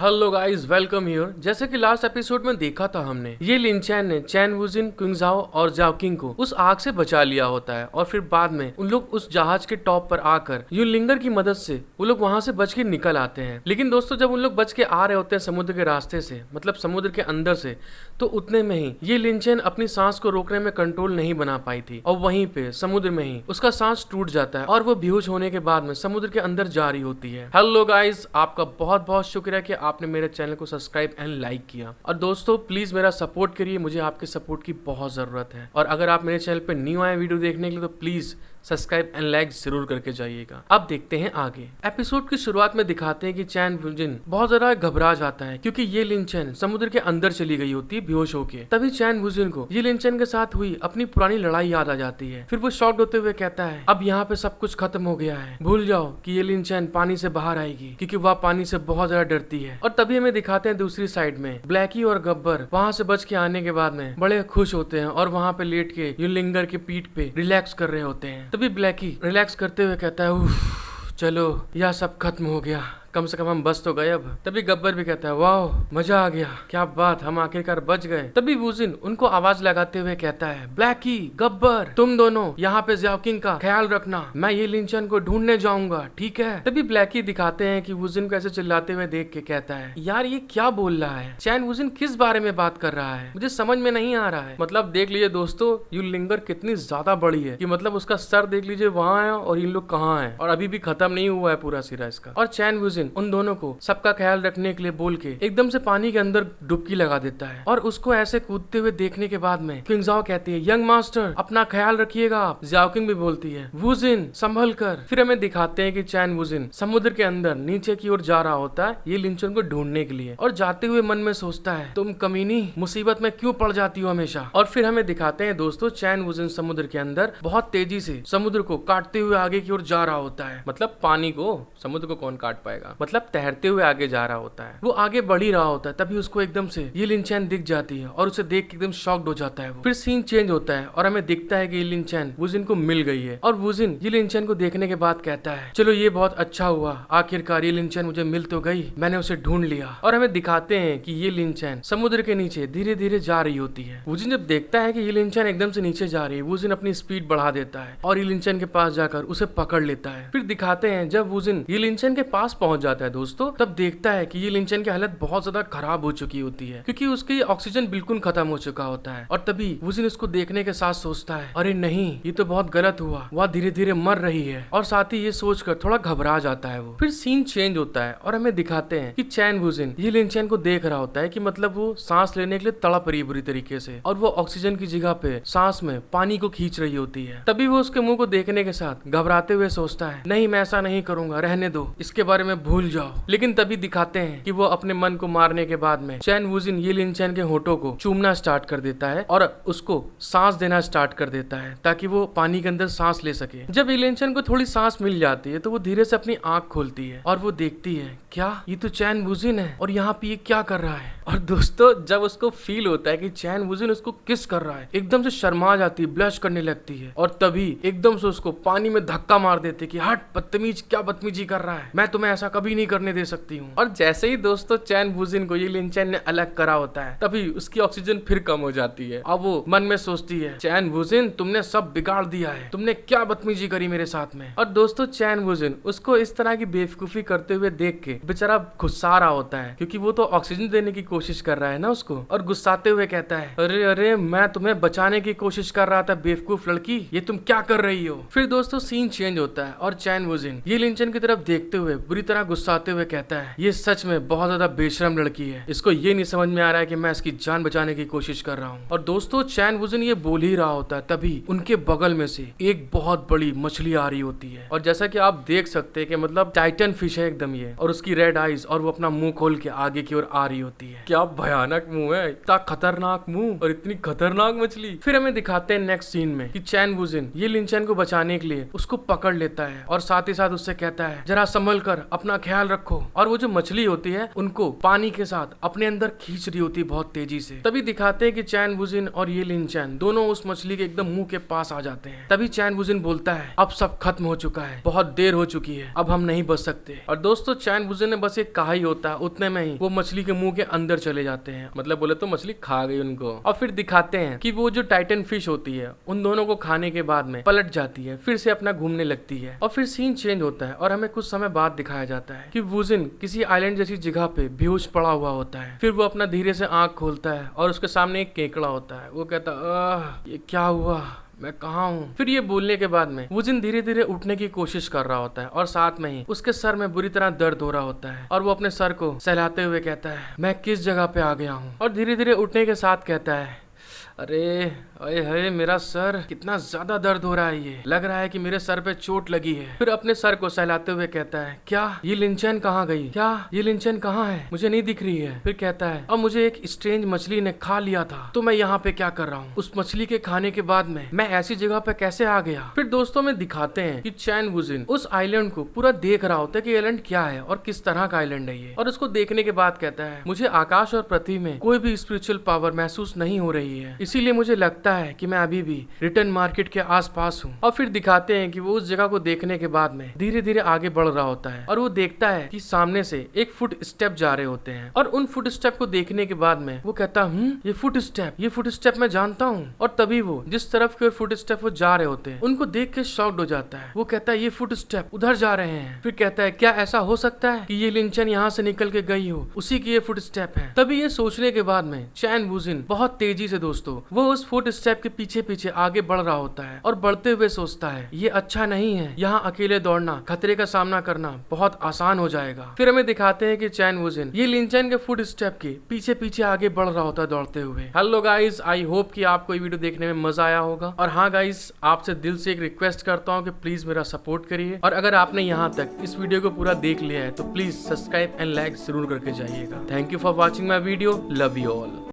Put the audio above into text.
Hello guys, welcome here. जैसे कि last episode में देखा था हमने, ये लिनचैन ने चैन वुजिन, क्विंगजाओ और जाओकिंग को उस आग से बचा लिया होता है और फिर बाद में उन लोग उस जहाज के टॉप पर आकर यूलिंगर की मदद से वो लोग वहां से बच के निकल आते हैं। लेकिन दोस्तों, जब उन लोग बच के आ रहे होते हैं समुद्र के रास्ते से, मतलब समुद्र के अंदर से, तो उतने में ही ये लिनचैन अपनी सांस को रोकने में कंट्रोल नहीं बना पाई थी और वहीं पे समुद्र में ही उसका सांस टूट जाता है और वो बेहोश होने के बाद में समुद्र के अंदर जा रही होती है। हेलो गाइस, आपका बहुत बहुत शुक्रिया कि आपने मेरे चैनल को सब्सक्राइब एंड लाइक किया। और दोस्तों, प्लीज मेरा सपोर्ट करिए, मुझे आपके सपोर्ट की बहुत जरूरत है। और अगर आप मेरे चैनल पे न्यू आए वीडियो देखने के लिए तो प्लीज सब्सक्राइब एंड लाइक जरूर करके जाइएगा। अब देखते हैं आगे। एपिसोड की शुरुआत में दिखाते हैं कि चैन वुजिन बहुत ज्यादा घबरा जाता है क्योंकि ये लिनचैन समुद्र के अंदर चली गई होती है बेहोश होके। तभी चैन वुजिन को ये लिनचैन के साथ हुई अपनी पुरानी लड़ाई याद आ जाती है। फिर वो शॉक्ड होते हुए कहता है, अब यहाँ पे सब कुछ खत्म हो गया है, भूल जाओ कि ये लिनचैन पानी से बाहर आएगी, क्योंकि वह पानी से बहुत ज्यादा डरती है। और तभी हमें दिखाते हैं दूसरी साइड में ब्लैकी और गब्बर वहाँ से बच के आने के बाद में बड़े खुश होते हैं और वहाँ पे लेट के यूलिंगर की पीठ पे रिलैक्स कर रहे होते हैं। तभी ब्लैकी रिलैक्स करते हुए कहता है, उफ, चलो यह सब खत्म हो गया, कम से कम हम बच तो गए अब। तभी गब्बर भी कहता है, वाह मजा आ गया, क्या बात, हम आखिरकार बच गए। तभी वुजिन उनको आवाज लगाते हुए कहता है, ब्लैकी, गब्बर, तुम दोनों यहाँ पे जाओकिंग का ख्याल रखना, मैं ये लिनचैन को ढूंढने जाऊंगा, ठीक है। तभी ब्लैकी दिखाते हैं कि वुजिन को ऐसे चिल्लाते हुए देख के कहता है, यार ये क्या बोल रहा है, चैन वुजिन किस बारे में बात कर रहा है, मुझे समझ में नहीं आ रहा है। मतलब देख लीजिए दोस्तों, यूलिंगर कितनी ज्यादा बड़ी है कि मतलब उसका सर देख लीजिए वहाँ है और इन लोग कहाँ है, और अभी भी खत्म नहीं हुआ है पूरा सिरा इसका। और चैन वुजिन उन दोनों को सबका ख्याल रखने के लिए बोल के एकदम से पानी के अंदर डुबकी लगा देता है। और उसको ऐसे कूदते हुए देखने के बाद में क्विंगजाओ कहती है, यंग मास्टर अपना ख्याल रखिएगा आप। जाओकिंग भी बोलती है, वुजिन संभल कर। फिर हमें दिखाते हैं कि चैन वुजिन समुद्र के अंदर नीचे की ओर जा रहा होता है ये लिनचैन को ढूंढने के लिए, और जाते हुए मन में सोचता है, तुम कमीनी मुसीबत में क्यों पड़ जाती हो हमेशा। और फिर हमें दिखाते हैं दोस्तों, चैन वुजिन समुद्र के अंदर बहुत तेजी से समुद्र को काटते हुए आगे की ओर जा रहा होता है। मतलब पानी को, समुद्र को कौन काट पाएगा, मतलब तैरते हुए आगे जा रहा होता है। वो आगे बढ़ ही रहा होता है, तभी उसको एकदम से ये लिनचैन दिख जाती है और उसे देख के एकदम शॉक्ड हो जाता है वो। फिर सीन चेंज होता है और हमें दिखता है कि ये लिनचैन वुजिन को मिल गई है। और वुजिन ये लिनचैन को देखने के बाद कहता है, चलो ये बहुत अच्छा हुआ, आखिरकार ये लिनचैन मुझे मिल तो गई, मैंने उसे ढूंढ लिया। और हमें दिखाते हैं कि ये लिनचैन समुद्र के नीचे धीरे धीरे जा रही होती है। वुजिन जब देखता है कि ये लिनचैन एकदम से नीचे जा रही है, वुजिन अपनी स्पीड बढ़ा देता है और ये लिनचैन के पास जाकर उसे पकड़ लेता है। फिर दिखाते हैं जब वुजिन ये लिनचैन के पास पहुंच जाता है दोस्तों, तब देखता है कि ये लिनचैन की हालत बहुत ज्यादा खराब हो चुकी होती है क्योंकि उसकी ऑक्सीजन बिल्कुल खत्म हो चुका होता है। और तभी वुजिन उसको देखने के साथ सोचता है, अरे नहीं, ये तो बहुत गलत हुआ, वह धीरे धीरे मर रही है। और साथ ही ये सोचकर थोड़ा घबरा जाता है वो। फिर सीन चेंज होता है और हमें दिखाते हैं कि चैन वुजिन ये लिनचैन को देख रहा होता है कि मतलब वो सांस लेने के लिए तड़प रही है बुरी तरीके से, और वो ऑक्सीजन की जगह पे सांस में पानी को खींच रही होती है। तभी वो उसके मुंह को देखने के साथ घबराते हुए सोचता है, नहीं मैं ऐसा नहीं करूंगा, रहने दो, इसके बारे में भूल जाओ। लेकिन तभी दिखाते हैं कि वो अपने मन को मारने के बाद में चैन वुजिन ये लिनचैन के होठों को चूमना स्टार्ट कर देता है और उसको सांस देना स्टार्ट कर देता है ताकि वो पानी के अंदर सांस ले सके। जब ये लिनचैन को थोड़ी सांस मिल जाती है तो वो धीरे से अपनी आंख खोलती है और वो देखती है, क्या ये तो चैन वुजिन है और यहाँ पे ये क्या कर रहा है। और दोस्तों, जब उसको फील होता है कि चैन वुजिन उसको किस कर रहा है, एकदम से शर्मा जाती है, ब्लश करने लगती है और तभी एकदम से उसको पानी में धक्का मार देते कि हट बदतमीज, क्या बदतमीजी कर रहा है, मैं तुम्हें ऐसा कभी नहीं करने दे सकती हूँ। और जैसे ही दोस्तों चैन वुजिन को ये लिनचैन ने अलग करा होता है, तभी उसकी ऑक्सीजन फिर कम हो जाती है। अब वो मन में सोचती है, चैन वुजिन तुमने सब बिगाड़ दिया है, तुमने क्या बदतमीजी करी मेरे साथ में। और दोस्तों, चैन वुजिन उसको इस तरह की बेवकूफी करते हुए देख के बेचारा गुस्सा रहा होता है क्योंकि वो तो ऑक्सीजन देने की कोशिश कर रहा है ना उसको, और गुस्साते हुए कहता है, अरे अरे मैं तुम्हें बचाने की कोशिश कर रहा था बेवकूफ लड़की, ये तुम क्या कर रही हो। फिर दोस्तों सीन चेंज होता है और चैन वुजिन ये लिनचैन की तरफ देखते हुए बुरी तरह गुस्साते हुए कहता है, ये सच में बहुत ज्यादा बेशरम लड़की है, इसको ये नहीं समझ में आ रहा है कि मैं इसकी जान बचाने की कोशिश कर रहा हूँ। और दोस्तों, चैन वुजिन ये बोल ही रहा होता है तभी उनके बगल में से एक बहुत बड़ी मछली आ रही होती है, और जैसा कि आप देख सकते हैं कि मतलब टाइटन फिश है एकदम ये, और उसकी रेड आईज, और वो अपना मुंह खोल के आगे की ओर आ रही होती है। है। क्या भयानक मुंह है, इतना खतरनाक मुंह और इतनी खतरनाक मछली। फिर हमें दिखाते हैं नेक्स्ट सीन में कि चैन वुजिन ये लिनचैन को बचाने के लिए उसको पकड़ लेता है और साथ ही साथ उससे कहता है जरा संभल कर अपना ख्याल रखो। और वो जो मछली होती है उनको पानी के साथ अपने अंदर खींच रही होती है बहुत तेजी से। तभी दिखाते हैं कि चैन वुजिन और ये लिनचैन दोनों उस मछली के एकदम मुंह के पास आ जाते हैं। तभी चैन वुजिन बोलता है अब सब खत्म हो चुका है, बहुत देर हो चुकी है, अब हम नहीं बच सकते। और दोस्तों चैन वुजिन ने बस एक कहा ही होता है, उतने में ही वो मछली के मुंह के अंदर चले जाते हैं, मतलब बोले तो मछली खा गई उनको। और फिर दिखाते हैं कि वो जो टाइटन फिश होती है उन दोनों को खाने के बाद में पलट जाती है, फिर से अपना घूमने लगती है। और फिर सीन चेंज होता है और हमें कुछ समय बाद दिखाया जाता है कि वुजिन किसी आइलैंड जैसी जगह पे बेहोश पड़ा हुआ होता है। फिर वो अपना धीरे से आंख खोलता है और उसके सामने एक केकड़ा होता है। वो कहता है ये क्या हुआ, मैं कहाँ हूँ। फिर ये बोलने के बाद में वुजिन धीरे धीरे उठने की कोशिश कर रहा होता है और साथ में ही उसके सर में बुरी तरह दर्द हो रहा होता है। और वो अपने सर को सहलाते हुए कहता है मैं किस जगह पे आ गया हूँ। और धीरे धीरे उठने के साथ कहता है अरे अरे अरे मेरा सर, कितना ज्यादा दर्द हो रहा है, ये लग रहा है कि मेरे सर पे चोट लगी है। फिर अपने सर को सहलाते हुए कहता है क्या ये लिनचैन कहाँ गई, क्या ये लिनचैन कहाँ है, मुझे नहीं दिख रही है। फिर कहता है अब मुझे एक स्ट्रेंज मछली ने खा लिया था, तो मैं यहाँ पे क्या कर रहा हूँ, उस मछली के खाने के बाद में मैं ऐसी जगह पे कैसे आ गया। फिर दोस्तों में दिखाते हैं कि चैन वुजिन उस आइलैंड को पूरा देख रहा होता है कि आइलैंड क्या है और किस तरह का आइलैंड है ये। और उसको देखने के बाद कहता है मुझे आकाश और पृथ्वी में कोई भी स्पिरिचुअल पावर महसूस नहीं हो रही है, इसीलिए मुझे लगता है कि मैं अभी भी रिटर्न मार्केट के आसपास हूँ। और फिर दिखाते हैं कि वो उस जगह को देखने के बाद में धीरे धीरे आगे बढ़ रहा होता है और वो देखता है कि सामने से एक फुट स्टेप जा रहे होते हैं। और उन फुट स्टेप को देखने के बाद में वो कहता ये फुट स्टेप मैं जानता हूँ। और तभी वो जिस तरफ के फुट स्टेप वो जा रहे होते हैं उनको देख के शॉक्ड हो जाता है। वो कहता है ये फुट स्टेप उधर जा रहे हैं। फिर कहता है क्या ऐसा हो सकता है कि ये लिनचैन यहाँ से निकल के गई हो, उसी की ये फुट स्टेप है। तभी ये सोचने के बाद में चैन वुजिन बहुत तेजी से दोस्तों वो उस फुट स्टेप के पीछे पीछे आगे बढ़ रहा होता है और बढ़ते हुए सोचता है ये अच्छा नहीं है, यहाँ अकेले दौड़ना, खतरे का सामना करना बहुत आसान हो जाएगा। फिर हमें दिखाते हैं कि चैन वुजिन ये लिनचैन के फुट स्टेप के पीछे पीछे आगे बढ़ रहा होता है दौड़ते हुए। हेलो गाइस, आई होप कि आपको ये वीडियो देखने में मजा आया होगा। और हाँ गाइस, आपसे दिल से एक रिक्वेस्ट करता हूँ कि प्लीज मेरा सपोर्ट करिए। और अगर आपने यहाँ तक इस वीडियो को पूरा देख लिया है तो प्लीज सब्सक्राइब एंड लाइक जरूर करके जाइएगा। Thank you for watching my video, love you all.